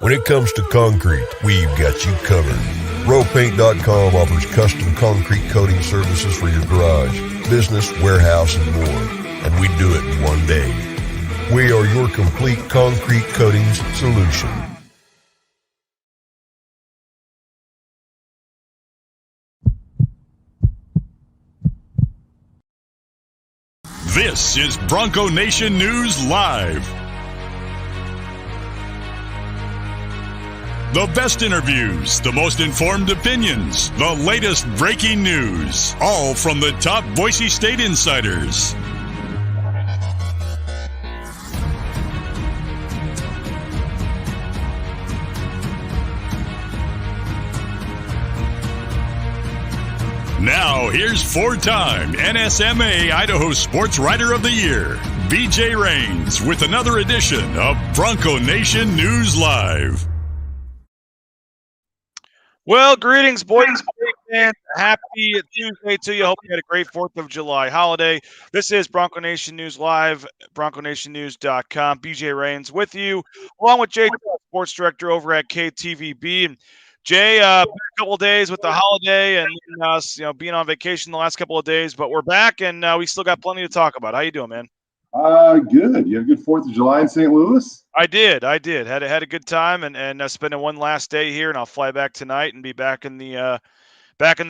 When it comes to concrete, we've got you covered. RowPaint.com offers custom concrete coating services for your garage, business, warehouse, and more. And we do it in one day. We are your complete concrete coatings solution. This is Bronco Nation News Live. The best interviews, the most informed opinions, the latest breaking news, all from the top Boise State insiders. Now, here's four-time NSMA Idaho Sports Writer of the Year, BJ Rains, with another edition of Bronco Nation News Live. Well, greetings, Boise State fans. Happy Tuesday to you. Hope you had a great 4th of July holiday. This is Bronco Nation News Live, BroncoNationNews.com. BJ Rains with you, along with Jay Tust, Sports Director over at KTVB. And Jay, been a couple of days with the holiday and us, being on vacation the last couple of days, but we're back and we still got plenty to talk about. How you doing, man? Good. You have a good 4th of July in St. Louis? I did. Had a good time and spending one last day here, and I'll fly back tonight and be back in the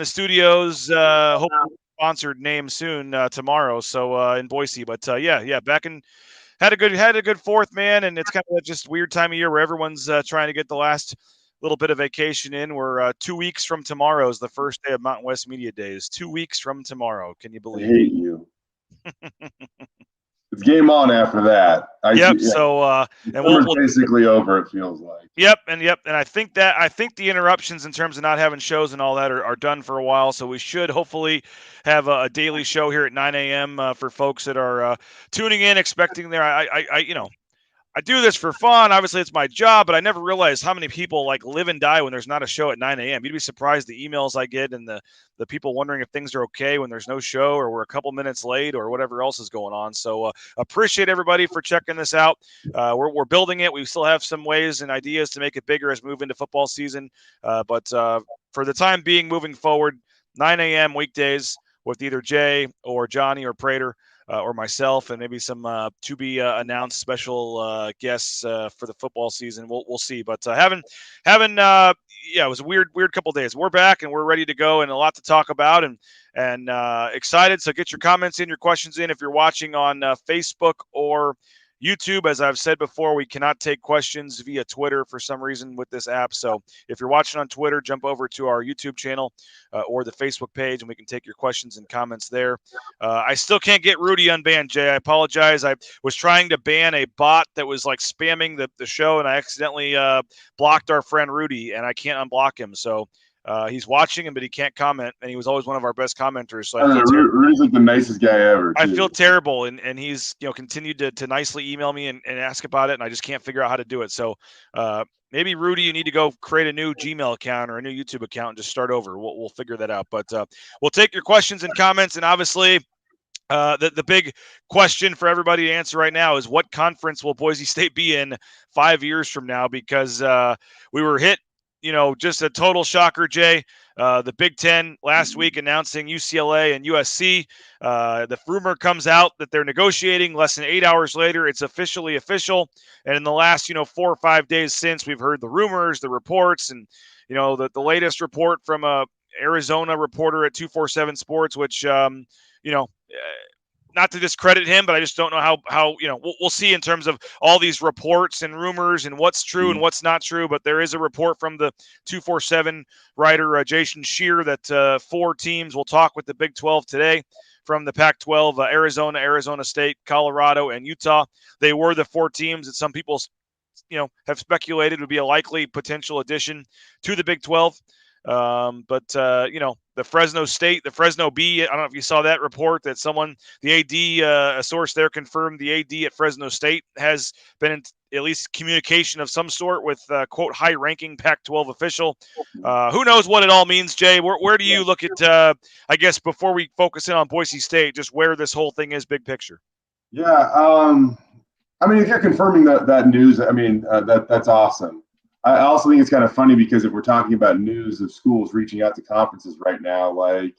studios. Hopefully sponsored name soon tomorrow. So in Boise, but back in. Had a good 4th, man, and it's kind of just weird time of year where everyone's trying to get the last little bit of vacation in. We're 2 weeks from tomorrow is the first day of Mountain West Media Days. 2 weeks from tomorrow. Can you believe it? I hate you. It's game on after that. So and we'll basically over, it feels like. Yep. And I think the interruptions in terms of not having shows and all that are done for a while. So we should hopefully have a daily show here at 9 a.m. For folks that are tuning in, expecting there. I do this for fun. Obviously, it's my job, but I never realized how many people live and die when there's not a show at 9 a.m. You'd be surprised the emails I get and the people wondering if things are okay when there's no show or we're a couple minutes late or whatever else is going on. So appreciate everybody for checking this out. We're building it. We still have some ways and ideas to make it bigger as we move into football season. But for the time being, moving forward, 9 a.m. weekdays with either Jay or Johnny or Prater. Or myself, and maybe some to be announced special guests for the football season. We'll see. But it was a weird couple of days. We're back and we're ready to go, and a lot to talk about, and excited. So get your comments in, your questions in. If you're watching on Facebook or YouTube, as I've said before, we cannot take questions via Twitter for some reason with this app. So if you're watching on Twitter, jump over to our YouTube channel or the Facebook page, and we can take your questions and comments there. I still can't get Rudy unbanned, Jay. I apologize. I was trying to ban a bot that was spamming the show, and I accidentally blocked our friend Rudy, and I can't unblock him. So he's watching him, but he can't comment, and he was always one of our best commenters. So Rudy's the nicest guy ever. I feel terrible, and he's continued to nicely email me and ask about it, and I just can't figure out how to do it. So maybe Rudy, you need to go create a new Gmail account or a new YouTube account and just start over. We'll figure that out. But we'll take your questions and comments, and obviously the big question for everybody to answer right now is what conference will Boise State be in 5 years from now? Because we were hit. Just a total shocker, Jay. The Big Ten last week announcing UCLA and USC. The rumor comes out that they're negotiating. Less than 8 hours later, it's officially official. And in the last, 4 or 5 days since, we've heard the rumors, the reports, and the latest report from a Arizona reporter at 247 Sports, which not to discredit him, but I just don't know how we'll see in terms of all these reports and rumors and what's true and what's not true. But there is a report from the 247 writer, Jason Shear, that 4 teams will talk with the Big 12 today from the Pac-12, Arizona, Arizona State, Colorado, and Utah. They were the 4 teams that some people, have speculated would be a likely potential addition to the Big 12. The Fresno State, the Fresno B, I don't know if you saw that report that the AD, a source there confirmed the AD at Fresno State has been in at least communication of some sort with, quote, high-ranking Pac-12 official. Who knows what it all means, Jay? Where do you look at, I guess, before we focus in on Boise State, just where this whole thing is big picture? Yeah, if you're confirming that news, that's awesome. I also think it's kind of funny because if we're talking about news of schools reaching out to conferences right now, like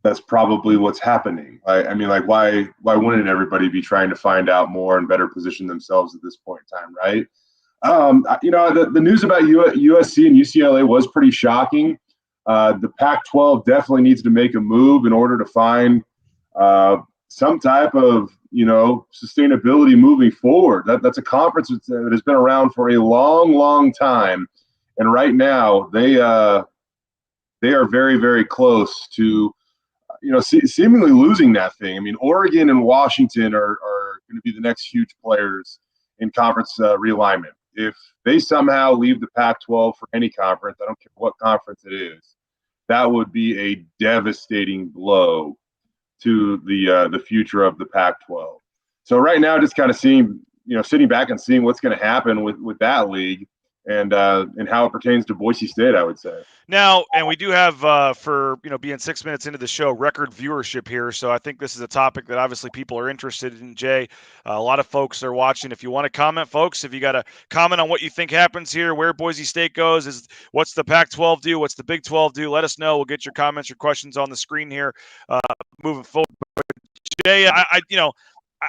that's probably what's happening. I mean, like why wouldn't everybody be trying to find out more and better position themselves at this point in time, right? The news about USC and UCLA was pretty shocking. The Pac-12 definitely needs to make a move in order to find some type of sustainability moving forward. That's a conference that has been around for a long time, and right now they are very, very close to seemingly losing that thing. I mean, Oregon and Washington are going to be the next huge players in conference realignment. If they somehow leave the Pac-12 for any conference, I don't care what conference it is, that would be a devastating blow to the future of the Pac-12. So right now, just kind of seeing, sitting back and seeing what's going to happen with that league and how it pertains to Boise State, I would say. Now, and we do have, for being 6 minutes into the show, record viewership here. So I think this is a topic that obviously people are interested in, Jay. A lot of folks are watching. If you want to comment, folks, if you got to comment on what you think happens here, where Boise State goes, what's the Pac-12 do, what's the Big 12 do, let us know. We'll get your comments, your questions on the screen here moving forward. But Jay,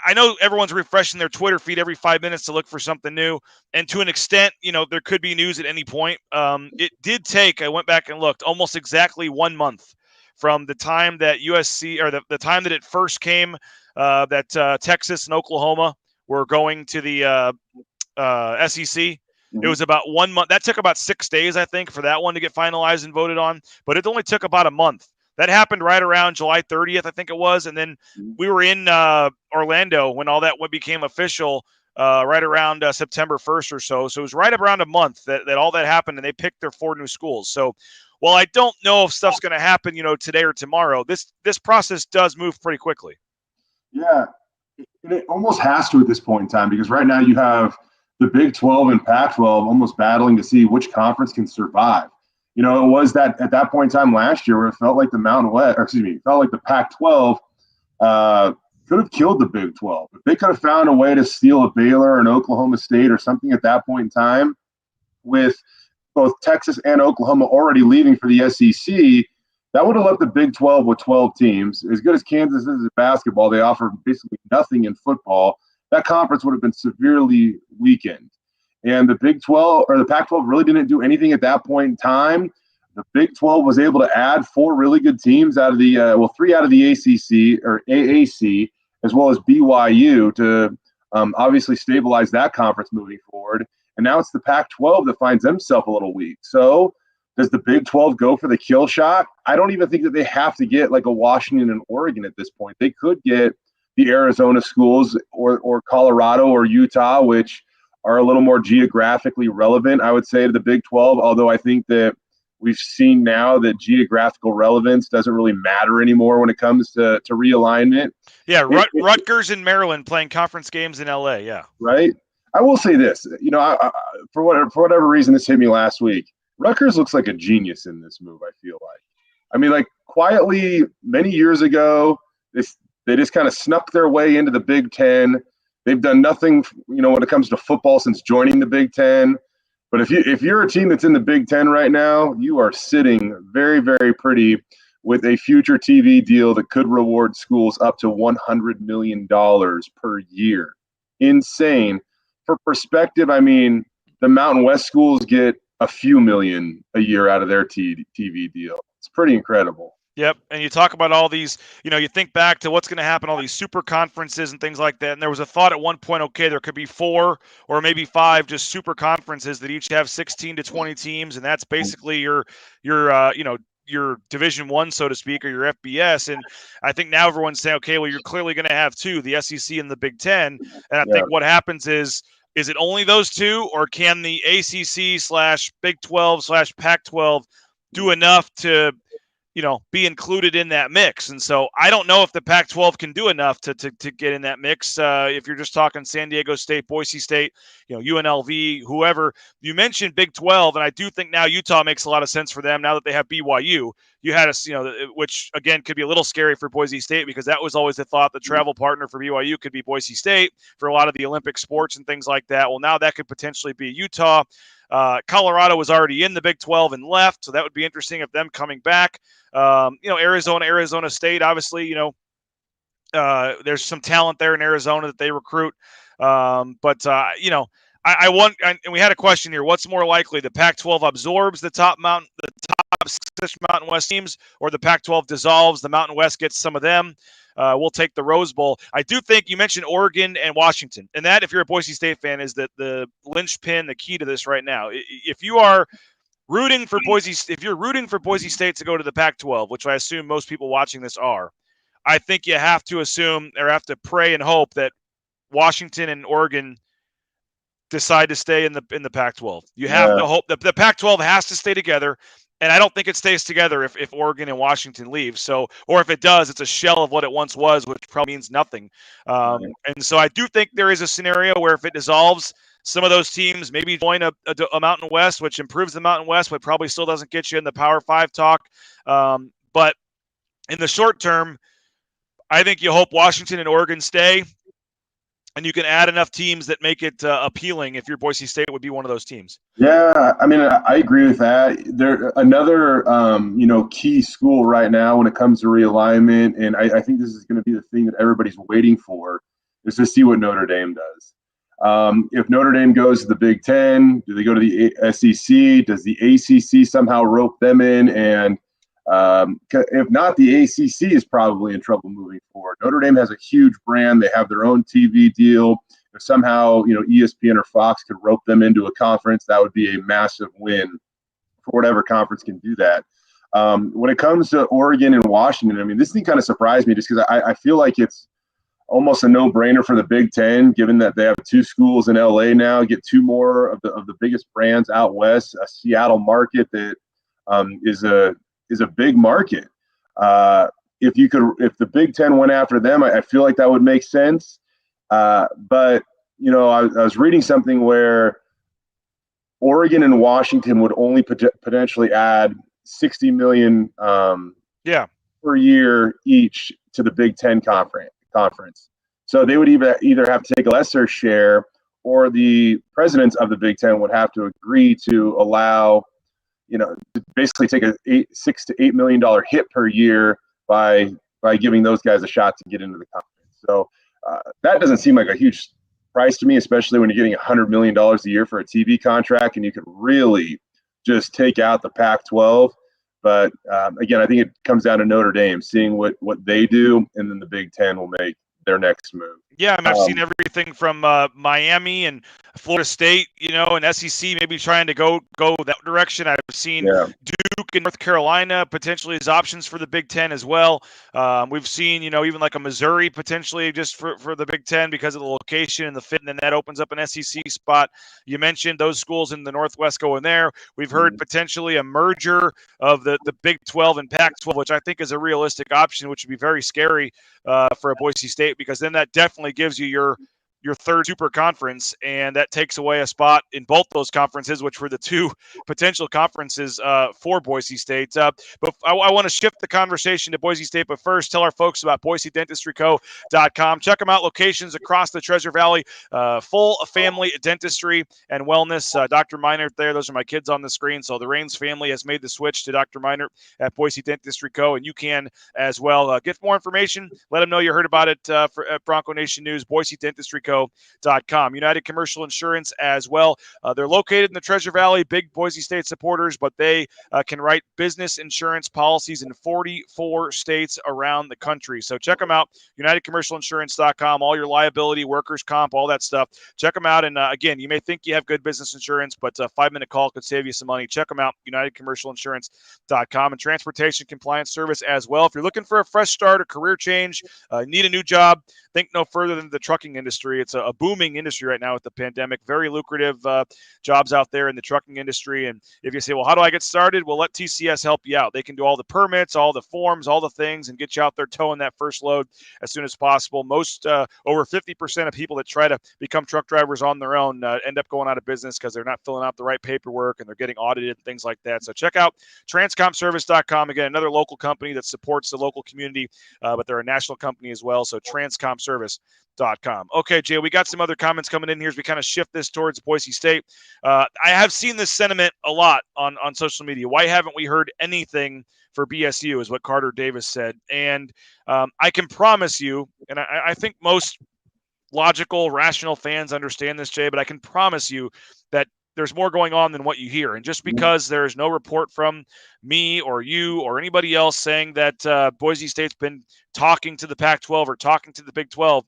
I know everyone's refreshing their Twitter feed every 5 minutes to look for something new. And to an extent, there could be news at any point. It did take, I went back and looked, almost exactly 1 month from the time that USC, or the time that it first came, that Texas and Oklahoma were going to the SEC. Mm-hmm. It was about 1 month. That took about 6 days, I think, for that one to get finalized and voted on. But it only took about a month. That happened right around July 30th, I think it was. And then we were in Orlando when all that became official, right around September 1st or so. So it was right around a month that all that happened, and they picked their 4 new schools. So while I don't know if stuff's going to happen, today or tomorrow, this process does move pretty quickly. Yeah, it almost has to at this point in time, because right now you have the Big 12 and Pac-12 almost battling to see which conference can survive. It was that at that point in time last year where it felt like the felt like the Pac-12 could have killed the Big 12. If they could have found a way to steal a Baylor or an Oklahoma State or something at that point in time, with both Texas and Oklahoma already leaving for the SEC, that would have left the Big 12 with 12 teams. As good as Kansas is at basketball, they offer basically nothing in football. That conference would have been severely weakened. And the Big 12 or the Pac-12 really didn't do anything at that point in time. The Big 12 was able to add 4 really good teams out of the 3 out of the ACC or AAC, as well as BYU, to obviously stabilize that conference moving forward. And now it's the Pac-12 that finds themselves a little weak. So does the Big 12 go for the kill shot? I don't even think that they have to get like a Washington and Oregon at this point. They could get the Arizona schools or Colorado or Utah, which are a little more geographically relevant, I would say, to the Big 12, although I think that we've seen now that geographical relevance doesn't really matter anymore when it comes to realignment. Yeah, Rutgers and Maryland playing conference games in LA, yeah. Right? I will say this, for whatever reason this hit me last week, Rutgers looks like a genius in this move, I feel like. I mean, like, quietly, many years ago, they just kind of snuck their way into the Big Ten. They've done nothing, when it comes to football since joining the Big Ten. But if you're a team that's in the Big Ten right now, you are sitting very, very pretty with a future TV deal that could reward schools up to $100 million per year. Insane. For perspective, I mean, the Mountain West schools get a few million a year out of their TV deal. It's pretty incredible. Yep, and you talk about all these, you think back to what's going to happen, all these super conferences and things like that, and there was a thought at one point, okay, there could be 4 or maybe 5 just super conferences that each have 16 to 20 teams, and that's basically your Division I, so to speak, or your FBS. And I think now everyone's saying, okay, well, you're clearly going to have 2, the SEC and the Big Ten, and I think what happens is it only those 2, or can the ACC/Big 12/Pac-12 do enough to be included in that mix. And so I don't know if the Pac-12 can do enough to get in that mix. If you're just talking San Diego State, Boise State, UNLV, whoever. You mentioned Big 12, and I do think now Utah makes a lot of sense for them now that they have BYU. You had which again could be a little scary for Boise State because that was always the thought the travel partner for BYU could be Boise State for a lot of the Olympic sports and things like that. Well, now that could potentially be Utah. Colorado was already in the Big 12 and left, so that would be interesting if them coming back. Arizona State, obviously, there's some talent there in Arizona that they recruit. I want, and we had a question here: what's more likely, the Pac-12 absorbs the top six Mountain West teams, or the Pac-12 dissolves, the Mountain West gets some of them? We'll take the Rose Bowl. I do think you mentioned Oregon and Washington, and that, if you're a Boise State fan, is the linchpin, the key to this right now. If you are rooting for Boise State to go to the Pac-12, which I assume most people watching this are, I think you have to assume or have to pray and hope that Washington and Oregon decide to stay in the Pac-12. You have to hope that the Pac-12 has to stay together. And I don't think it stays together if Oregon and Washington leave. So, or if it does, it's a shell of what it once was, which probably means nothing. And so I do think there is a scenario where if it dissolves, some of those teams maybe join a Mountain West, which improves the Mountain West, but probably still doesn't get you in the Power 5 talk. But in the short term, I think you hope Washington and Oregon stay, and you can add enough teams that make it appealing. If your Boise State would be one of those teams. Yeah, I mean, I agree with that. There another key school right now when it comes to realignment, and I think this is going to be the thing that everybody's waiting for, is to see what Notre Dame does. If Notre Dame goes to the Big Ten, do they go to the SEC? Does the ACC somehow rope them in? And if not, the ACC is probably in trouble moving forward. Notre Dame has a huge brand. They have their own TV deal. If somehow, ESPN or Fox could rope them into a conference, that would be a massive win for whatever conference can do that. When it comes to Oregon and Washington, I mean, this thing kind of surprised me just because I feel like it's almost a no-brainer for the Big Ten, given that they have two schools in LA now, get two more of the biggest brands out west, a Seattle market that is a big market. If the Big Ten went after them, I feel like that would make sense. But I was reading something where Oregon and Washington would only potentially add $60 million per year each to the Big Ten conference. So they would either have to take a lesser share, or the presidents of the Big Ten would have to agree to allow, to basically take a $6 to $8 million hit per year by giving those guys a shot to get into the conference. So that doesn't seem like a huge price to me, especially when you're getting $100 million a year for a TV contract, and you could really just take out the Pac-12. But again, I think it comes down to Notre Dame, seeing what they do, and then the Big Ten will make their next move. Yeah, I mean, I've seen everything from Miami and Florida State, and SEC maybe trying to go that direction. I've seen Duke and North Carolina potentially as options for the Big Ten as well. We've seen, even like a Missouri potentially just for the Big Ten because of the location and the fit, and then that opens up an SEC spot. You mentioned those schools in the Northwest going there. We've heard potentially a merger of the Big 12 and Pac-12, which I think is a realistic option, which would be very scary for a Boise State, because then that definitely gives you your third super conference, and that takes away a spot in both those conferences, which were the two potential conferences for Boise State. But I want to shift the conversation to Boise State, but first tell our folks about BoiseDentistryCo.com. Check them out, locations across the Treasure Valley, full family dentistry and wellness. Dr. Meinert there, those are my kids on the screen, so the Raines family has made the switch to Dr. Meinert at Boise Dentistry Co., and you can as well. Get more information, let them know you heard about it at Bronco Nation News, BoiseDentistryCo.com. United Commercial Insurance as well. They're located in the Treasure Valley, big Boise State supporters, but they can write business insurance policies in 44 states around the country. So check them out, UnitedCommercialInsurance.com, all your liability, workers' comp, all that stuff. Check them out. And again, you may think you have good business insurance, but a 5-minute call could save you some money. Check them out, UnitedCommercialInsurance.com, and transportation compliance service as well. If you're looking for a fresh start, a career change, need a new job, think no further than the trucking industry. industry. It's a booming industry right now with the pandemic. Very lucrative jobs out there in the trucking industry. And if you say, well, how do I get started? Well, let TCS help you out. They can do all the permits, all the forms, all the things, and get you out there towing that first load as soon as possible. Most over 50% of people that try to become truck drivers on their own end up going out of business because they're not filling out the right paperwork and they're getting audited and things like that. So check out transcomservice.com. Again, another local company that supports the local community, but they're a national company as well. So transcomservice.com. Okay, Jay, we got some other comments coming in here as we kind of shift this towards Boise State. I have seen this sentiment a lot on social media. Why haven't we heard anything for BSU is what Carter Davis said. And I can promise you, and I think most logical, rational fans understand this, Jay, but I can promise you that there's more going on than what you hear. And just because there's no report from me or you or anybody else saying that Boise State's been talking to the Pac-12 or talking to the Big 12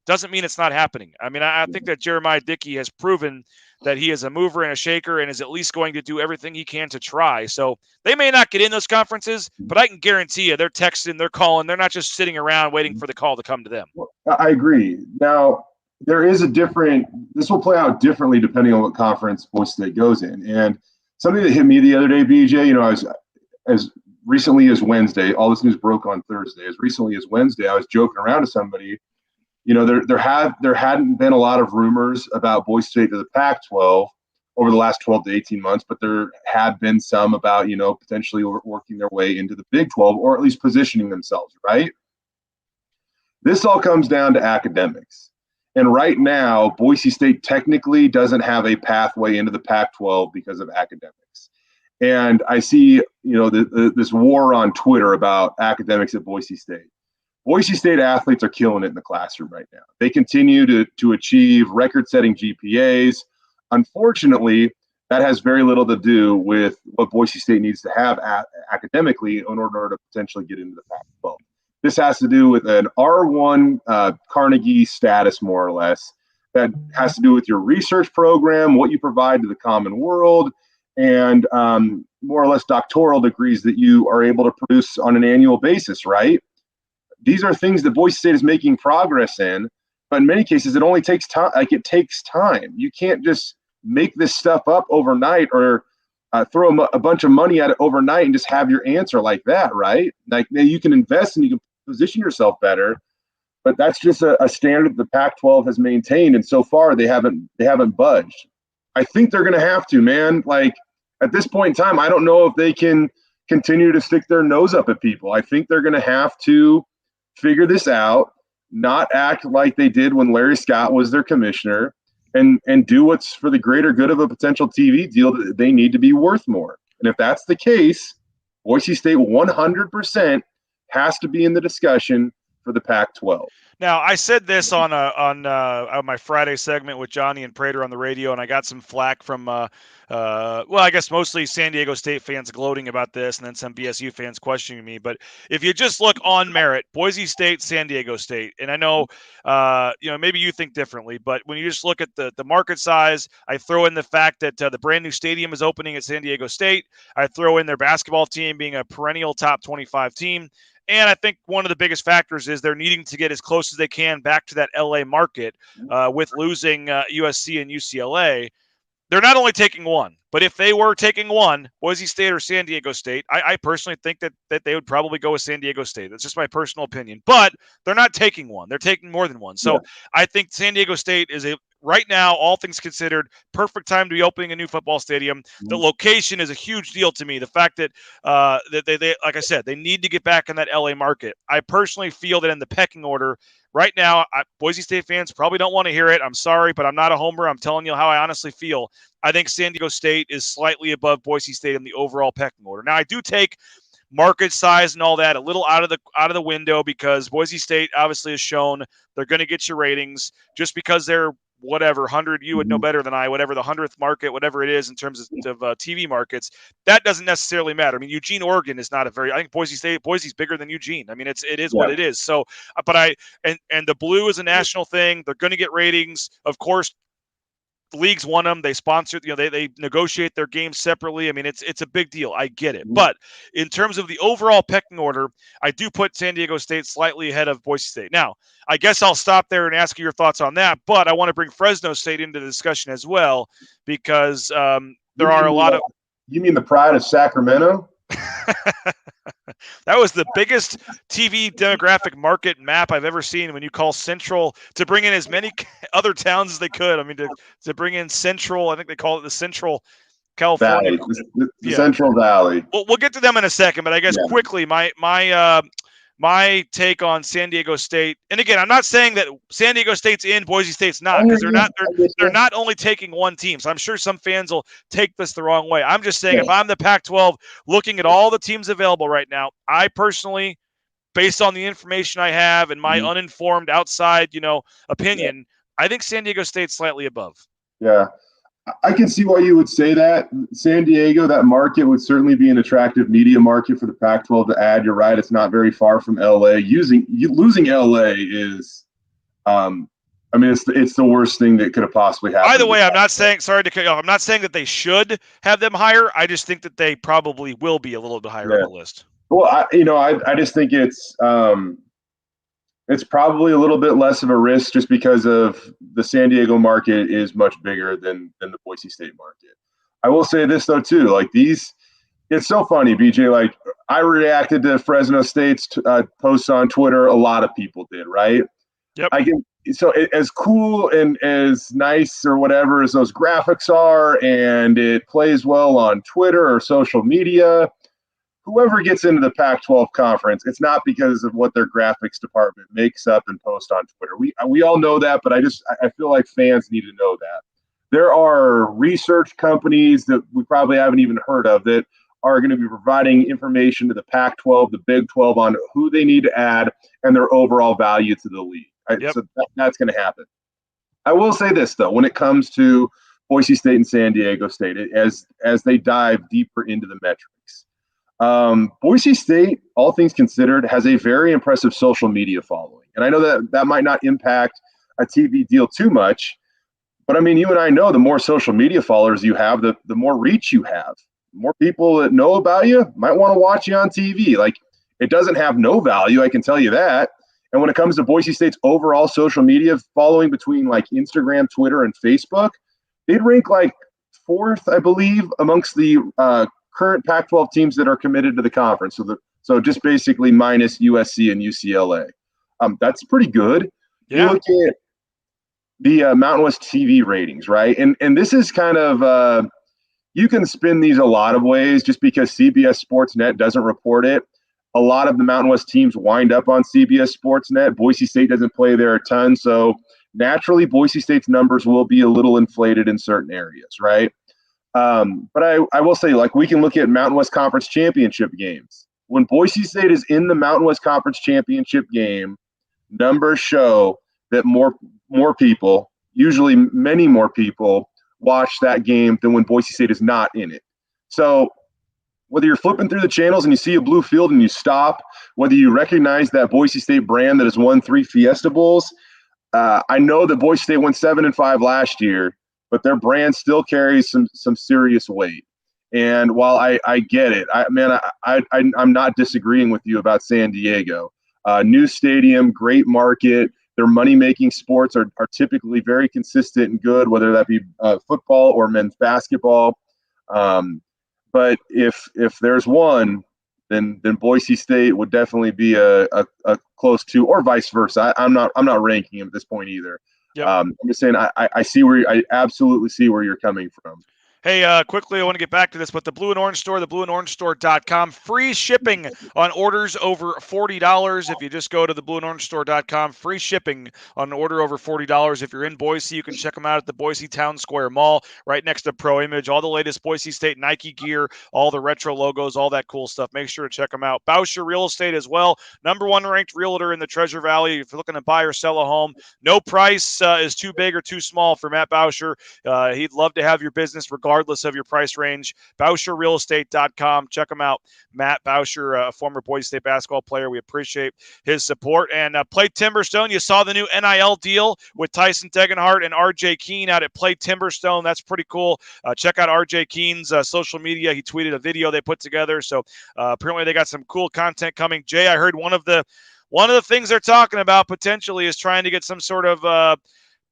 doesn't mean it's not happening. I mean, I think that Jeremiah Dickey has proven that he is a mover and a shaker and is at least going to do everything he can to try. So they may not get in those conferences, but I can guarantee you they're texting, they're calling. They're not just sitting around waiting for the call to come to them. I agree. Now, there is this will play out differently depending on what conference Boise State goes in. And something that hit me the other day, BJ, I was as recently as Wednesday, all this news broke on Thursday. As recently as Wednesday, I was joking around to somebody. There hadn't been a lot of rumors about Boise State to the Pac-12 over the last 12 to 18 months, but there had been some about, potentially working their way into the Big 12 or at least positioning themselves, right? This all comes down to academics. And right now, Boise State technically doesn't have a pathway into the Pac-12 because of academics. And I see, this war on Twitter about academics at Boise State. Boise State athletes are killing it in the classroom right now. They continue to achieve record-setting GPAs. Unfortunately, that has very little to do with what Boise State needs to have academically in order to potentially get into the Pac-12. This has to do with an R1 Carnegie status, more or less, that has to do with your research program, what you provide to the common world, and more or less doctoral degrees that you are able to produce on an annual basis, right? These are things that Boise State is making progress in, but in many cases, it only takes time. It takes time. You can't just make this stuff up overnight or throw a bunch of money at it overnight and just have your answer like that, right? Like you can invest and you can position yourself better, but that's just a standard the Pac-12 has maintained, and so far they haven't budged. I think they're going to have to, man. Like at this point in time, I don't know if they can continue to stick their nose up at people. I think they're going to have to figure this out, not act like they did when Larry Scott was their commissioner, and do what's for the greater good of a potential TV deal that they need to be worth more. And if that's the case, Boise State 100% has to be in the discussion for the Pac-12. Now, I said this on my Friday segment with Johnny and Prater on the radio, and I got some flack from, I guess mostly San Diego State fans gloating about this, and then some BSU fans questioning me. But if you just look on merit, Boise State, San Diego State, and I know, maybe you think differently, but when you just look at the market size, I throw in the fact that the brand new stadium is opening at San Diego State. I throw in their basketball team being a perennial top 25 team. And I think one of the biggest factors is they're needing to get as close as they can back to that LA market with losing USC and UCLA. They're not only taking one, but if they were taking one, Boise State or San Diego State, I personally think that they would probably go with San Diego State. That's just my personal opinion. But they're not taking one. They're taking more than one. So I think San Diego State is right now, all things considered, perfect time to be opening a new football stadium. The location is a huge deal to me. The fact that they like I said, they need to get back in that LA market. I personally feel that in the pecking order right now, Boise State fans probably don't want to hear it. I'm sorry, but I'm not a homer. I'm telling you how I honestly feel. I think San Diego State is slightly above Boise State in the overall pecking order. Now, I do take market size and all that a little out of the window because Boise State obviously has shown they're going to get your ratings just because they're whatever 100, you would know better than I, whatever the 100th market, whatever it is in terms of TV markets, that doesn't necessarily matter. I mean, Eugene, Oregon is not I think Boise's bigger than Eugene. I mean, it is what it is. So, but and the blue is a national thing. They're going to get ratings. Of course, leagues want them. They sponsor, they negotiate their games separately. I mean, it's a big deal. I get it. But in terms of the overall pecking order, I do put San Diego State slightly ahead of Boise State. Now, I guess I'll stop there and ask you your thoughts on that. But I want to bring Fresno State into the discussion as well, because there are a lot of. You mean the pride of Sacramento? That was the biggest TV demographic market map I've ever seen when you call Central to bring in as many other towns as they could. I mean, to bring in Central, I think they call it the Central California. Valley. The Central Valley. We'll get to them in a second, but I guess quickly, my take on San Diego State, and again, I'm not saying that San Diego State's in, Boise State's not, because they're not only taking one team. So I'm sure some fans will take this the wrong way. I'm just saying if I'm the Pac-12 looking at all the teams available right now, I personally, based on the information I have and my uninformed outside, opinion, I think San Diego State's slightly above. Yeah. I can see why you would say that. San Diego, that market would certainly be an attractive media market for the Pac-12 to add. You're right; it's not very far from LA. Losing LA is, it's the worst thing that could have possibly happened. By the way, I'm not saying I'm not saying that they should have them higher. I just think that they probably will be a little bit higher on the list. Well, I just think it's probably a little bit less of a risk just because of the San Diego market is much bigger than the Boise State market. I will say this though too, it's so funny, BJ. Like I reacted to Fresno State's posts on Twitter. A lot of people did, right? Yep. As cool and as nice or whatever as those graphics are, and it plays well on Twitter or social media. Whoever gets into the Pac-12 conference, it's not because of what their graphics department makes up and posts on Twitter. We all know that, but I feel like fans need to know that. There are research companies that we probably haven't even heard of that are going to be providing information to the Pac-12, the Big 12 on who they need to add and their overall value to the league. Right? So that's going to happen. I will say this, though, when it comes to Boise State and San Diego State, as they dive deeper into the metrics. Boise State, all things considered, has a very impressive social media following. And I know that might not impact a TV deal too much, but I mean, you and I know the more social media followers you have, the more reach you have. The more people that know about you might want to watch you on TV. Like, it doesn't have no value, I can tell you that. And when it comes to Boise State's overall social media following between like Instagram, Twitter, and Facebook, they'd rank like fourth, I believe, amongst the current Pac-12 teams that are committed to the conference. So just basically minus USC and UCLA. That's pretty good. Yeah. You look at the Mountain West TV ratings, right? And this is kind of you can spin these a lot of ways just because CBS Sportsnet doesn't report it. A lot of the Mountain West teams wind up on CBS Sportsnet. Boise State doesn't play there a ton. So naturally, Boise State's numbers will be a little inflated in certain areas, right? But I will say, like, we can look at Mountain West Conference championship games. When Boise State is in the Mountain West Conference championship game, numbers show that more people, usually many more people, watch that game than when Boise State is not in it. So whether you're flipping through the channels and you see a blue field and you stop, whether you recognize that Boise State brand that has won 3 Fiesta Bowls, I know that Boise State went 7-5 last year, but their brand still carries some serious weight. And while I get it, I'm not disagreeing with you about San Diego. New stadium, great market. Their money-making sports are typically very consistent and good, whether that be football or men's basketball. But if there's one, then Boise State would definitely be a close to, or vice versa. I'm not ranking them at this point either. Yep. I'm just saying I absolutely see where you're coming from. Hey, quickly, I want to get back to this, but the Blue and Orange Store, theblueandorangestore.com, free shipping on orders over $40. If you just go to theblueandorangestore.com, free shipping on an order over $40. If you're in Boise, you can check them out at the Boise Town Square Mall, right next to Pro Image. All the latest Boise State Nike gear, all the retro logos, all that cool stuff. Make sure to check them out. Bauscher Real Estate as well, #1 ranked realtor in the Treasure Valley. If you're looking to buy or sell a home, no price is too big or too small for Matt Bauscher. He'd love to have your business regardless regardless of your price range. BoucherRealEstate.com. Check them out. Matt Boucher, a former Boise State basketball player. We appreciate his support. And Play Timberstone, you saw the new NIL deal with Tyson Degenhart and RJ Keene out at Play Timberstone. That's pretty cool. Check out RJ Keene's social media. He tweeted a video they put together. So apparently they got some cool content coming. Jay, I heard one of the things they're talking about potentially is trying to get some sort of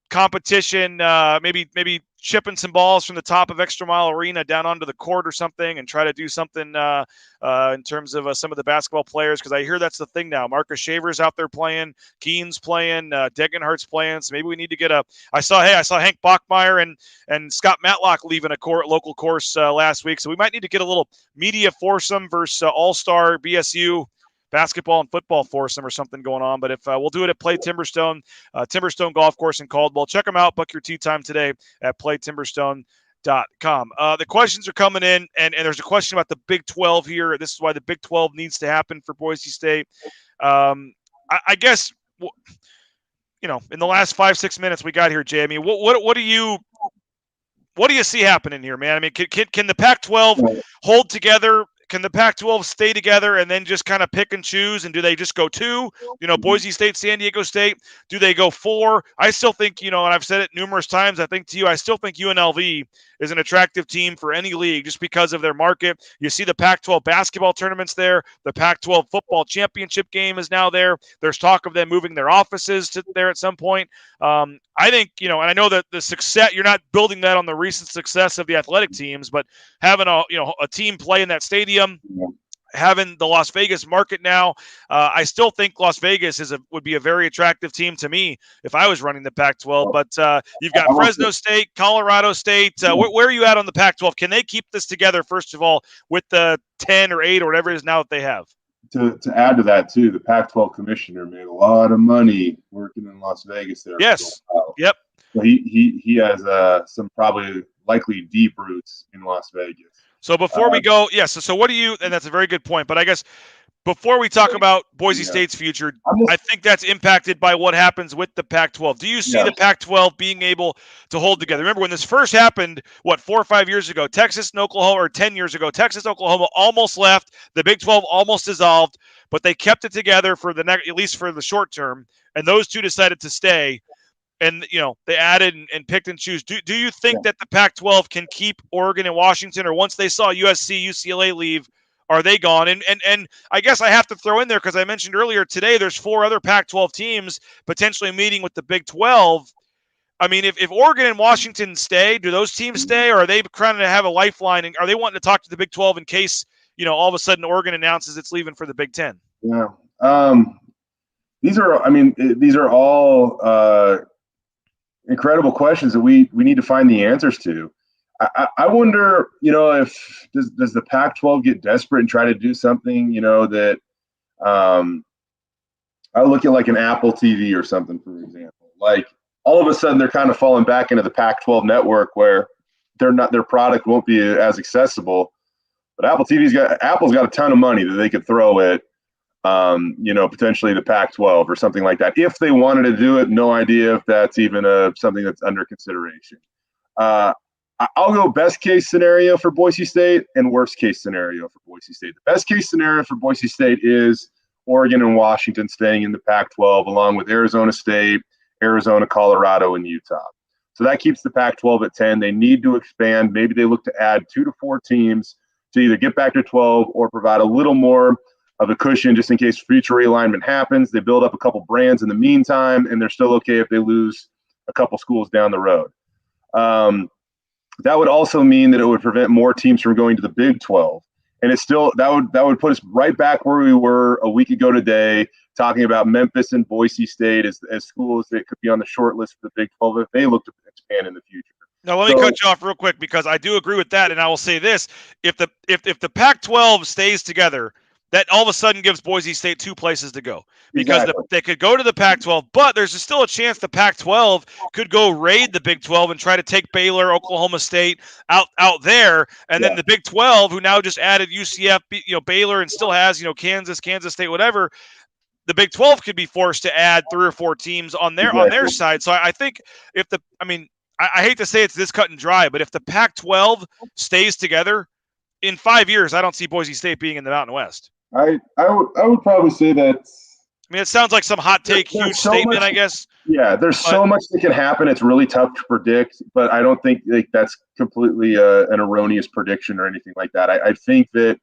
competition, maybe chipping some balls from the top of Extra Mile Arena down onto the court or something, and try to do something in terms of some of the basketball players, because I hear that's the thing now. Marcus Shaver's out there playing, Keene's playing, Degenhart's playing, so maybe we need to get I saw Hank Bachmeier and Scott Matlock leaving a local course last week, so we might need to get a little media foursome versus all-star BSU basketball and football foursome or something going on. But if we'll do it at Play Timberstone, Timberstone Golf Course in Caldwell. Check them out. Book your tee time today at playtimberstone.com. The questions are coming in, and there's a question about the Big 12 here. This is why the Big 12 needs to happen for Boise State. I guess, in the last 5-6 minutes we got here, Jay, I mean, what do you see happening here, man? I mean, can the Pac-12 hold together? Can the Pac-12 stay together and then just kind of pick and choose? And do they just go 2? Boise State, San Diego State. Do they go 4? I still think, and I've said it numerous times, I still think UNLV is an attractive team for any league just because of their market. You see the Pac-12 basketball tournaments there. The Pac-12 football championship game is now there. There's talk of them moving their offices to there at some point. I think, and I know that the success, you're not building that on the recent success of the athletic teams, but having a team play in that stadium, having the Las Vegas market now, I still think Las Vegas would be a very attractive team to me if I was running the Pac-12. But you've got Fresno State, Colorado State. Where are you at on the Pac-12? Can they keep this together, first of all, with the 10 or 8 or whatever it is now that they have? To add to that, too, the Pac-12 commissioner made a lot of money working in Las Vegas there. Yes. Yep. So he has some probably likely deep roots in Las Vegas. So before we go, so what do you – and that's a very good point, but I guess before we talk about Boise State's future, I think that's impacted by what happens with the Pac-12. Do you see the Pac-12 being able to hold together? Remember when this first happened, 4 or 5 years ago, Texas and Oklahoma, or 10 years ago, Texas, Oklahoma almost left. The Big 12 almost dissolved, but they kept it together for the next, at least for the short term, and those two decided to stay. And, they added and picked and choose. Do you think that the Pac-12 can keep Oregon and Washington, or once they saw USC, UCLA leave, are they gone? And I guess I have to throw in there, because I mentioned earlier today there's 4 other Pac-12 teams potentially meeting with the Big 12. I mean, if Oregon and Washington stay, do those teams stay, or are they trying to have a lifeline? And are they wanting to talk to the Big 12 in case, all of a sudden Oregon announces it's leaving for the Big 10? Yeah. These are all incredible questions that we need to find the answers to. I wonder, if does the Pac-12 get desperate and try to do something, that I look at like an Apple TV or something, for example. Like all of a sudden they're kind of falling back into the Pac-12 network where their product won't be as accessible. But Apple's got a ton of money that they could throw at potentially the Pac-12 or something like that. If they wanted to do it, no idea if that's even something that's under consideration. I'll go best case scenario for Boise State and worst case scenario for Boise State. The best case scenario for Boise State is Oregon and Washington staying in the Pac-12, along with Arizona State, Arizona, Colorado, and Utah. So that keeps the Pac-12 at 10. They need to expand. Maybe they look to add 2 to 4 teams to either get back to 12 or provide a little more of a cushion just in case future realignment happens. They build up a couple brands in the meantime, and they're still okay if they lose a couple schools down the road. That would also mean that it would prevent more teams from going to the Big 12. And it's still that would put us right back where we were a week ago today, talking about Memphis and Boise State as schools that could be on the short list for the Big 12 if they look to expand in the future. Now, let me cut you off real quick, because I do agree with that, and I will say this: if the Pac-12 stays together, that all of a sudden gives Boise State 2 places to go, because they could go to the Pac-12, but there's still a chance the Pac-12 could go raid the Big 12 and try to take Baylor, Oklahoma State out there, and then the Big 12, who now just added UCF, Baylor, and still has Kansas State, whatever. The Big 12 could be forced to add 3 or 4 teams on their side. So I think I hate to say it's this cut and dry, but if the Pac-12 stays together in 5 years, I don't see Boise State being in the Mountain West. I would probably say that. I mean, it sounds like some hot take, huge statement, I guess. Yeah, there's so much that can happen. It's really tough to predict, but I don't think that's completely an erroneous prediction or anything like that. I think that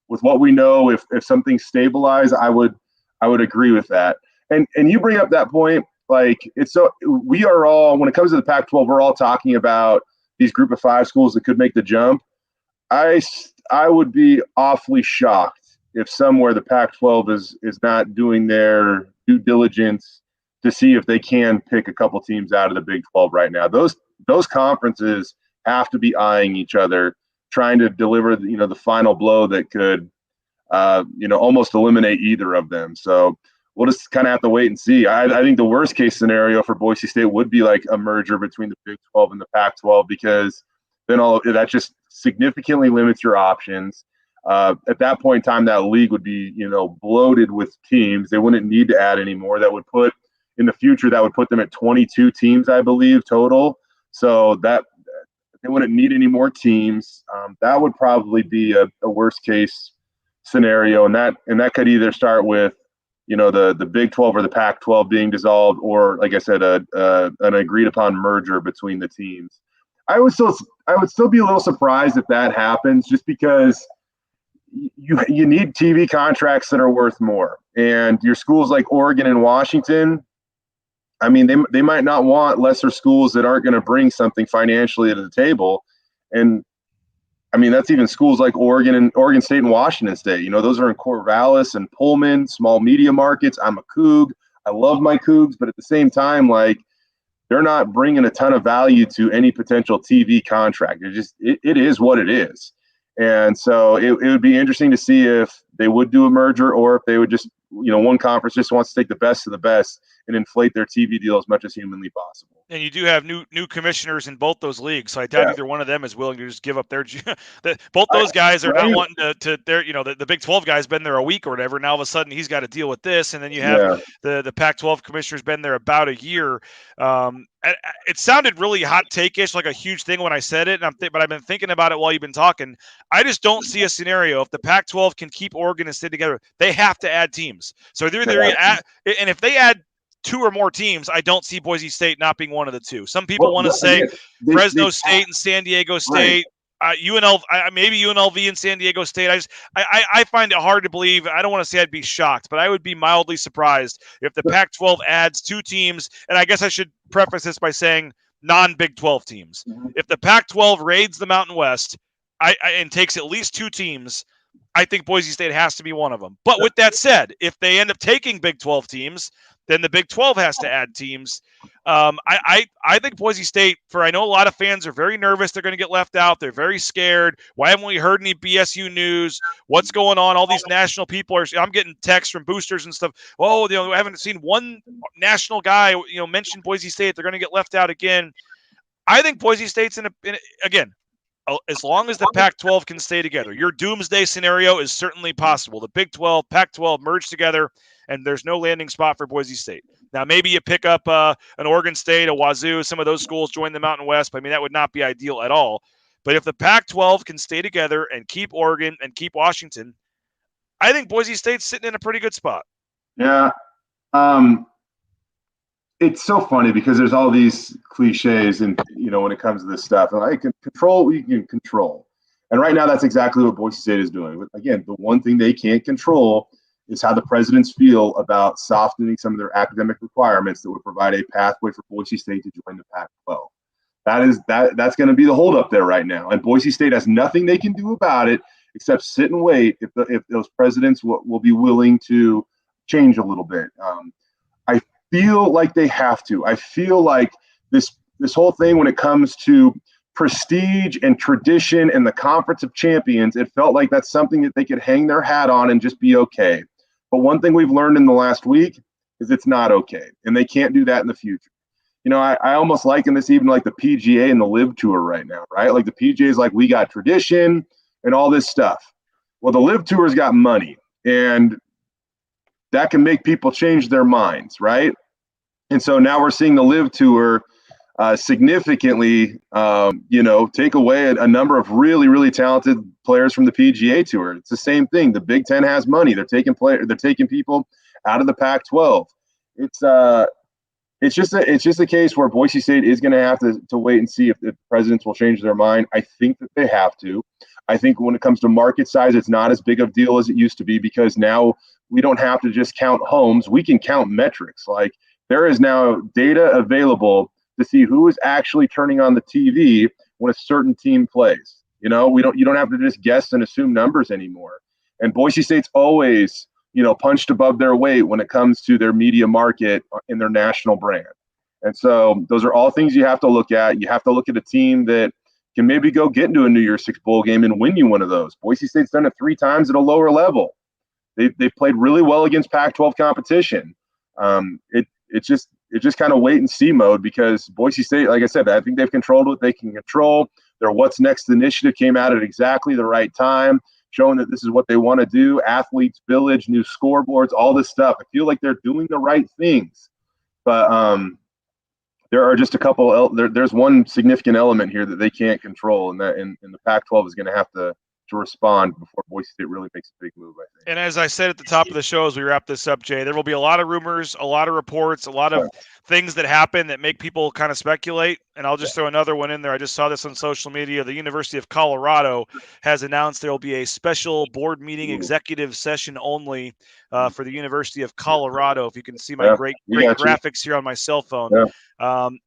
with what we know, if something stabilized, I would agree with that. And you bring up that point, like it's so we are all, when it comes to the Pac-12, we're all talking about these group of 5 schools that could make the jump. I would be awfully shocked if somewhere the Pac-12 is not doing their due diligence to see if they can pick a couple teams out of the Big 12 right now. Those conferences have to be eyeing each other, trying to deliver the final blow that could almost eliminate either of them. So we'll just kind of have to wait and see. I think the worst case scenario for Boise State would be like a merger between the Big 12 and the Pac-12, because then that just significantly limits your options. At that point in time, that league would be, bloated with teams. They wouldn't need to add any more. That would put them at 22 teams, I believe, total. So that they wouldn't need any more teams. That would probably be a worst case scenario, and that could either start with, the Big 12 or the Pac-12 being dissolved, or, like I said, an agreed upon merger between the teams. I would still be a little surprised if that happens, just because you need TV contracts that are worth more. And your schools like Oregon and Washington, I mean, they might not want lesser schools that aren't going to bring something financially to the table. And I mean, that's even schools like Oregon State and Washington State. Those are in Corvallis and Pullman, small media markets. I'm a Coug. I love my Cougs, but at the same time, like, they're not bringing a ton of value to any potential TV contract. It is what it is. And so it would be interesting to see if they would do a merger, or if they would just, one conference just wants to take the best of the best and inflate their TV deal as much as humanly possible. And you do have new commissioners in both those leagues, so I doubt either one of them is willing to just give up their. Both those guys are not wanting to. They're the Big 12 guy's been there a week or whatever. Now all of a sudden he's got to deal with this, and then you have the Pac-12 commissioner's been there about a year. It sounded really hot take-ish, like a huge thing when I said it, but I've been thinking about it while you've been talking. I just don't see a scenario if the Pac-12 can keep Oregon and State together. They have to add teams. So and if they add 2 or more teams, I don't see Boise State not being one of the 2. Some people want to say Fresno State and San Diego State, maybe UNLV and San Diego State. I find it hard to believe. I don't want to say I'd be shocked, but I would be mildly surprised if the Pac-12 adds 2 teams. And I guess I should preface this by saying non-Big 12 teams. Mm-hmm. If the Pac-12 raids the Mountain West and takes at least 2 teams, I think Boise State has to be one of them. But with that said, if they end up taking Big 12 teams, then the Big 12 has to add teams. I think Boise State, I know a lot of fans are very nervous they're going to get left out. They're very scared. Why haven't we heard any BSU news? What's going on? All these national people I'm getting texts from boosters and stuff. Oh, I haven't seen one national guy, mention Boise State. They're going to get left out again. I think Boise State's again, as long as the Pac-12 can stay together. Your doomsday scenario is certainly possible. The Big 12, Pac-12 merge together, and there's no landing spot for Boise State. Now, maybe you pick up an Oregon State, a Wazoo, some of those schools join the Mountain West. I mean, that would not be ideal at all. But if the Pac-12 can stay together and keep Oregon and keep Washington, I think Boise State's sitting in a pretty good spot. Yeah. It's so funny because there's all these cliches and, when it comes to this stuff. And I can control what you can control. And right now, that's exactly what Boise State is doing. But again, the one thing they can't control is how the presidents feel about softening some of their academic requirements that would provide a pathway for Boise State to join the Pac-12. That's going to be the holdup there right now. And Boise State has nothing they can do about it except sit and wait if those presidents will be willing to change a little bit. I feel like they have to. I feel like this whole thing, when it comes to prestige and tradition and the Conference of Champions, it felt like that's something that they could hang their hat on and just be okay. But one thing we've learned in the last week is it's not okay, and they can't do that in the future. I almost liken this even like the PGA and the LIV Tour right now, right? Like the PGA is like, we got tradition and all this stuff. Well, the LIV Tour's got money, and that can make people change their minds, right? And so now we're seeing the LIV Tour significantly, take away a number of really, really talented players from the PGA Tour. It's the same thing. The Big Ten has money. They're taking people out of the Pac-12. It's just a case where Boise State is going to have to wait and see if the presidents will change their mind. I think that they have to. I think when it comes to market size, it's not as big of a deal as it used to be, because now we don't have to just count homes. We can count metrics. Like, there is now data available to see who is actually turning on the TV when a certain team plays. You don't have to just guess and assume numbers anymore. And Boise State's always, punched above their weight when it comes to their media market in their national brand. And so those are all things you have to look at. You have to look at a team that can maybe go get into a New Year's Six bowl game and win you one of those. Boise State's done it 3 times at a lower level. They've played really well against Pac-12 competition. It's just kind of wait and see mode, because Boise State, like I said, I think they've controlled what they can control. Their What's Next initiative came out at exactly the right time, showing that this is what they want to do. Athletes Village, new scoreboards, all this stuff. I feel like they're doing the right things. But there are just a couple. There's one significant element here that they can't control, and the Pac-12 is going to have to respond before Boise State really makes a big move, I think. And as I said at the top of the show, as we wrap this up, Jay, there will be a lot of rumors, a lot of reports, a lot of things that happen that make people kind of speculate. And I'll just throw another one in there. I just saw this on social media. The University of Colorado has announced there will be a special board meeting, executive session only for the University of Colorado. If you can see my great graphics here on my cell phone.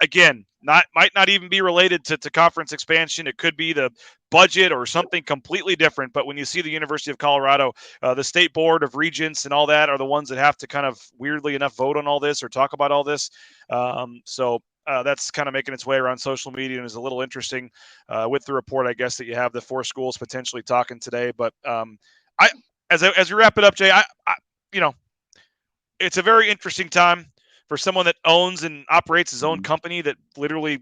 Again, might not even be related to conference expansion. It could be the budget or something completely different. But when you see the University of Colorado, the state board of regents and all that are the ones that have to kind of weirdly enough vote on all this or talk about all this. So that's kind of making its way around social media and is a little interesting with the report, I guess, that you have the 4 schools potentially talking today. But as we wrap it up, Jay, I it's a very interesting time for someone that owns and operates his own company that literally,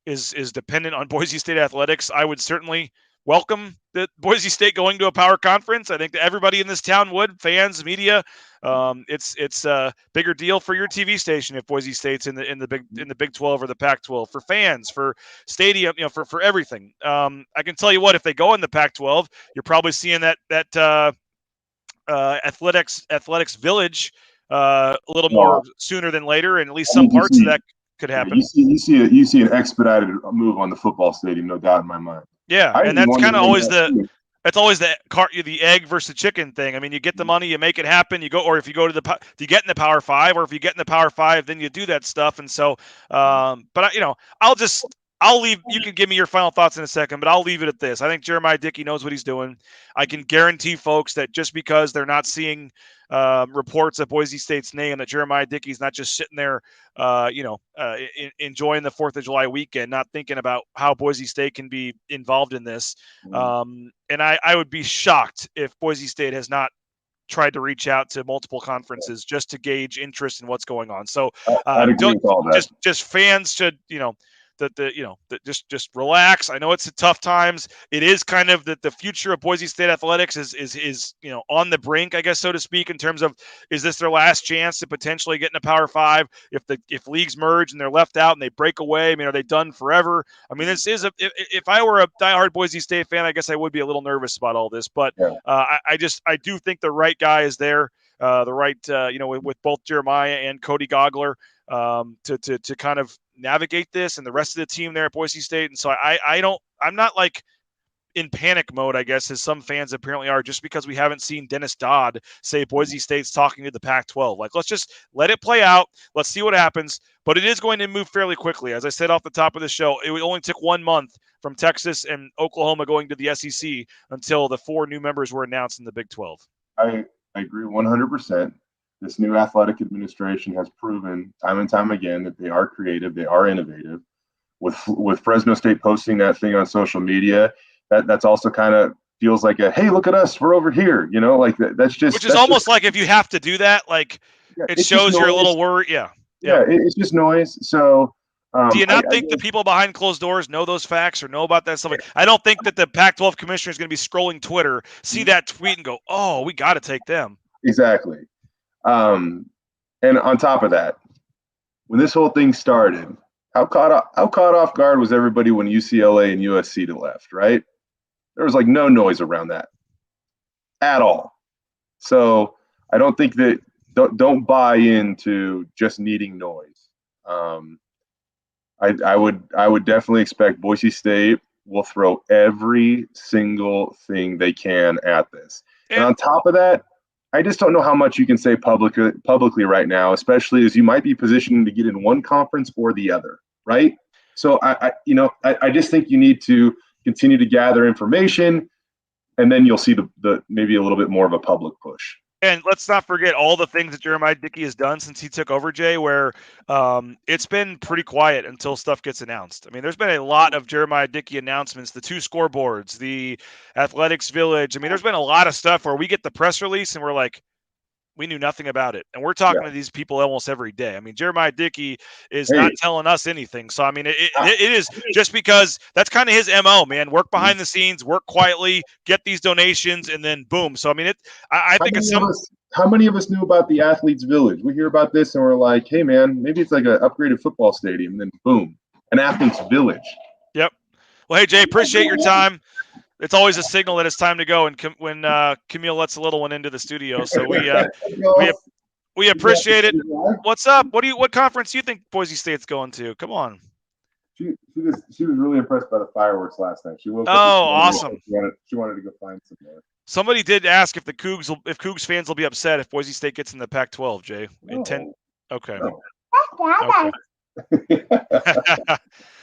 is dependent on Boise State athletics. I would certainly welcome the Boise State going to a power conference. I think that everybody in this town would, fans, media. It's a bigger deal for your TV station if Boise State's in the Big 12 or the Pac-12, for fans, for stadium, for everything. I can tell you what, if they go in the Pac-12, you're probably seeing that athletics village a little more sooner than later, and at least some parts of that could happen. You see an expedited move on the football stadium, no doubt in my mind. Yeah, and that's kind of always the egg versus the chicken thing. I mean, you get the money, you make it happen, you go, or if you go to you get in the Power 5, or if you get in the Power 5, then you do that stuff. And so, but I'll leave. You can give me your final thoughts in a second, but I'll leave it at this. I think Jeremiah Dickey knows what he's doing. I can guarantee folks that just because they're not seeing reports of Boise State's name, that Jeremiah Dickey's not just sitting there, enjoying the 4th of July weekend, not thinking about how Boise State can be involved in this. And I would be shocked if Boise State has not tried to reach out to multiple conferences just to gauge interest in what's going on. So just fans should, just relax. I know it's tough times. It is kind of the future of Boise State athletics is on the brink, I guess, so to speak, in terms of, is this their last chance to potentially get in a Power 5? If leagues merge and they're left out and they break away, I mean, are they done forever? I mean, this is if I were a diehard Boise State fan, I guess I would be a little nervous about all this, but I do think the right guy is there. The right, with both Jeremiah and Cody Gogler to kind of navigate this, and the rest of the team there at Boise State. And so I'm not like in panic mode, I guess, as some fans apparently are, just because we haven't seen Dennis Dodd say Boise State's talking to the Pac-12. Like, let's just let it play out. Let's see what happens. But it is going to move fairly quickly. As I said off the top of the show, it only took 1 month from Texas and Oklahoma going to the SEC until the 4 new members were announced in the Big 12. I agree 100%. This new athletic administration has proven time and time again that they are creative, they are innovative. With Fresno State posting that thing on social media, that's also kind of feels like hey, look at us, we're over here. Like that's just, which is almost like, if you have to do that, like it shows you're a little worried. Yeah, it's just noise. So do you not think the people behind closed doors know those facts or know about that stuff? I don't think that the Pac-12 commissioner is going to be scrolling Twitter, see that tweet, and go, "Oh, we got to take them." Exactly. And on top of that, when this whole thing started, how caught off guard was everybody when UCLA and USC left, right? There was like no noise around that at all. So I don't think that don't buy into just needing noise. I would definitely expect Boise State will throw every single thing they can at this. And on top of that, I just don't know how much you can say publicly right now, especially as you might be positioned to get in one conference or the other, right? So I just think you need to continue to gather information, and then you'll see the maybe a little bit more of a public push. And let's not forget all the things that Jeremiah Dickey has done since he took over, Jay, where it's been pretty quiet until stuff gets announced. I mean, there's been a lot of Jeremiah Dickey announcements, the 2 scoreboards, the athletics village. I mean, there's been a lot of stuff where we get the press release and we're like, we knew nothing about it. And we're talking to these people almost every day. I mean, Jeremiah Dickey is not telling us anything. So, I mean, it is just because that's kind of his MO, man. Work behind the scenes, work quietly, get these donations, and then boom. So, I mean, I think it's how many of us knew about the Athletes Village? We hear about this and we're like, hey, man, maybe it's like an upgraded football stadium. And then boom, an Athletes Village. Yep. Well, hey, Jay, appreciate your time. It's always a signal that it's time to go, and when Camille lets the little one into the studio, so we appreciate it. What's up? What conference do you think Boise State's going to? Come on. She was really impressed by the fireworks last night. She woke up. Oh, awesome! She wanted to go find some more. Somebody did ask if Cougs fans will be upset if Boise State gets in the Pac-12. Jay, okay. No. Okay.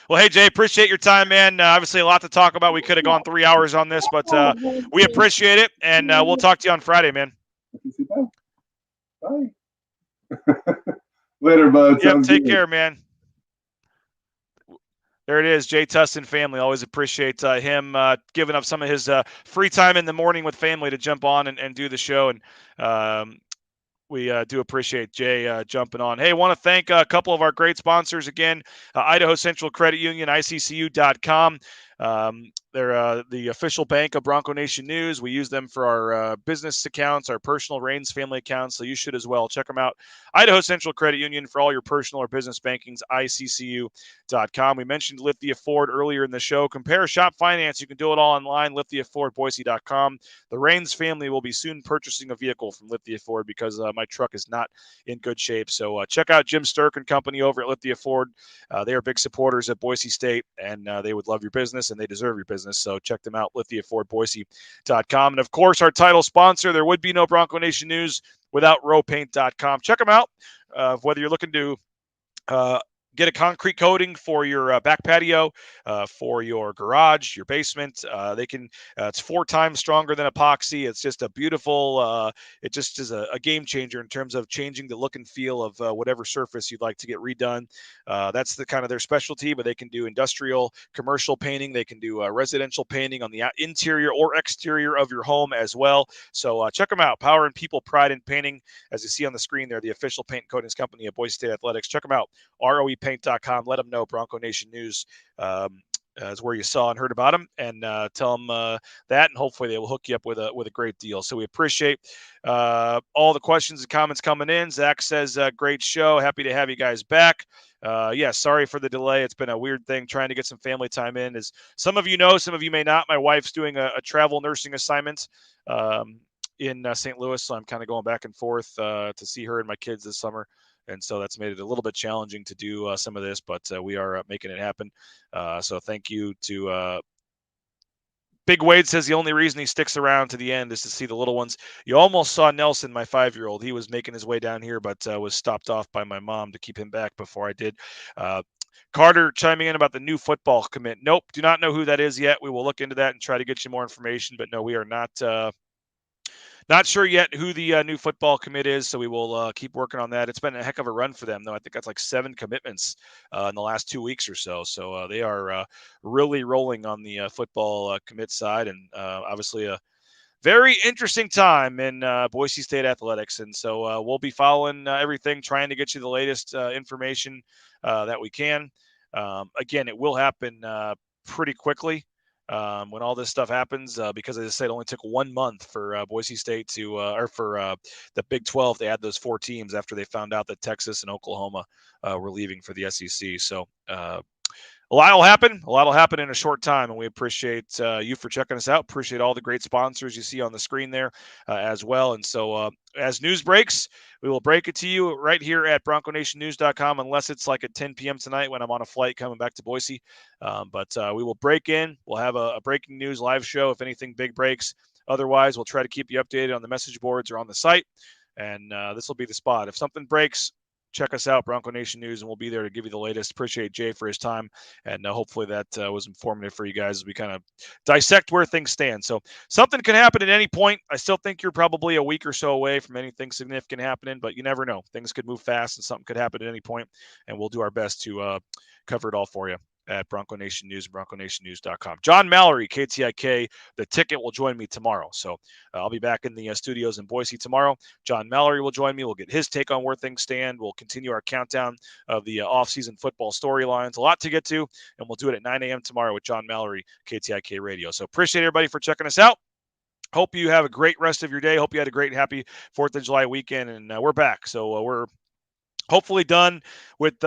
Well, hey, Jay, appreciate your time, man. Obviously, a lot to talk about. We could have gone 3 hours on this, but we appreciate it, and we'll talk to you on Friday, man. Bye. Later, bud. Yep, take care, man. There it is, Jay Tust and family. Always appreciate him giving up some of his free time in the morning with family to jump on and do the show, and we do appreciate Jay jumping on. Hey, I want to thank a couple of our great sponsors again, Idaho Central Credit Union, ICCU.com. They're the official bank of Bronco Nation News. We use them for our business accounts, our personal Reigns family accounts, so you should as well. Check them out. Idaho Central Credit Union for all your personal or business bankings, ICCU.com. We mentioned Lithia Ford earlier in the show. Compare, shop, finance. You can do it all online, LithiaFordBoise.com. The Reigns family will be soon purchasing a vehicle from Lithia Ford because my truck is not in good shape. So check out Jim Sturk and company over at Lithia Ford. They are big supporters at Boise State, and they would love your business, and they deserve your business. So check them out, LithiaFordBoise.com. And, of course, our title sponsor, there would be no Bronco Nation News without rowpaint.com. Check them out, whether you're looking to get a concrete coating for your back patio, for your garage, your basement. They can. It's 4 times stronger than epoxy. It's just a beautiful. It just is a game changer in terms of changing the look and feel of whatever surface you'd like to get redone. That's the kind of their specialty. But they can do industrial, commercial painting. They can do residential painting on the interior or exterior of your home as well. So check them out. Power and People, Pride in Painting. As you see on the screen, they're the official paint and coatings company of Boise State Athletics. Check them out. ROEpaint.com. Let them know Bronco Nation News is where you saw and heard about them, and tell them that, and hopefully they will hook you up with a great deal. So we appreciate all the questions and comments coming in. Zach says, great show. Happy to have you guys back. Sorry for the delay. It's been a weird thing trying to get some family time in. As some of you know, some of you may not, my wife's doing a travel nursing assignment in St. Louis, so I'm kind of going back and forth to see her and my kids this summer. And so that's made it a little bit challenging to do some of this, but we are making it happen. So thank you to Big Wade says the only reason he sticks around to the end is to see the little ones. You almost saw Nelson, my 5-year-old. He was making his way down here, but was stopped off by my mom to keep him back before I did. Carter chiming in about the new football commit. Nope, do not know who that is yet. We will look into that and try to get you more information, but no, we are not sure yet who the new football commit is, so we will keep working on that. It's been a heck of a run for them, though. I think that's like 7 commitments in the last 2 weeks or so. So they are really rolling on the football commit side, and obviously a very interesting time in Boise State athletics. And so we'll be following everything, trying to get you the latest information that we can. Again, it will happen pretty quickly. when all this stuff happens, because as I said, it only took 1 month for Boise State to, or for the Big 12 to add those 4 teams after they found out that Texas and Oklahoma were leaving for the SEC. So a lot will happen. A lot will happen in a short time, and we appreciate you for checking us out. Appreciate all the great sponsors you see on the screen there as well. And so as news breaks, we will break it to you right here at BroncoNationNews.com, unless it's like at 10 p.m. tonight when I'm on a flight coming back to Boise. But we will break in. We'll have a breaking news live show if anything big breaks. Otherwise, we'll try to keep you updated on the message boards or on the site. And this will be the spot. If something breaks, check us out, Bronco Nation News, and we'll be there to give you the latest. Appreciate Jay for his time, and hopefully that was informative for you guys as we kind of dissect where things stand. So something can happen at any point. I still think you're probably a week or so away from anything significant happening, but you never know. Things could move fast, and something could happen at any point, and we'll do our best to cover it all for you at Bronco Nation News, BroncoNationNews.com. John Mallory, KTIK, the ticket, will join me tomorrow. So I'll be back in the studios in Boise tomorrow. John Mallory will join me. We'll get his take on where things stand. We'll continue our countdown of the off-season football storylines. A lot to get to, and we'll do it at 9 a.m. tomorrow with John Mallory, KTIK Radio. So appreciate everybody for checking us out. Hope you have a great rest of your day. Hope you had a great, happy 4th of July weekend, and we're back. So we're hopefully done with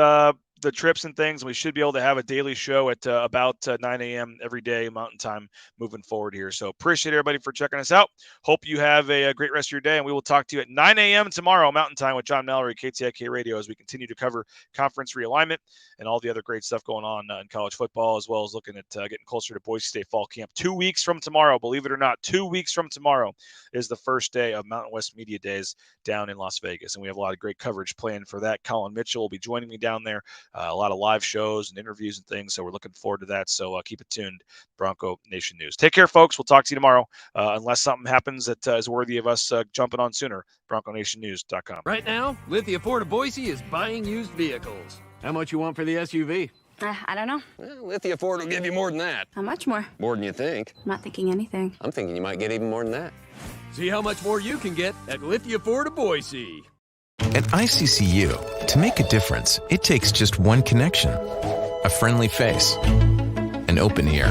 the trips and things. We should be able to have a daily show at about 9 a.m. every day Mountain Time moving forward here. So appreciate everybody for checking us out. Hope you have a great rest of your day, and we will talk to you at 9 a.m. tomorrow Mountain Time with John Mallory, KTIK Radio, as we continue to cover conference realignment and all the other great stuff going on in college football, as well as looking at getting closer to Boise State Fall Camp. 2 weeks from tomorrow, believe it or not, 2 weeks from tomorrow is the first day of Mountain West Media Days down in Las Vegas, and we have a lot of great coverage planned for that. Colin Mitchell will be joining me down there. A lot of live shows and interviews and things, so we're looking forward to that. So keep it tuned, Bronco Nation News. Take care, folks. We'll talk to you tomorrow, unless something happens that is worthy of us jumping on sooner. BroncoNationNews.com. Right now, Lithia Ford of Boise is buying used vehicles. How much you want for the SUV? I don't know. Well, Lithia Ford will give you more than that. How much more? More than you think. I'm not thinking anything. I'm thinking you might get even more than that. See how much more you can get at Lithia Ford of Boise. At ICCU, to make a difference, it takes just one connection. A friendly face, an open ear,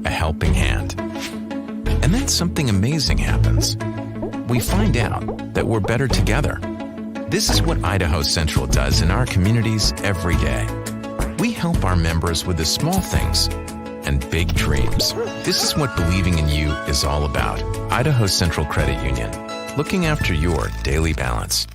a helping hand. And then something amazing happens. We find out that we're better together. This is what Idaho Central does in our communities every day. We help our members with the small things and big dreams. This is what believing in you is all about. Idaho Central Credit Union, looking after your daily balance.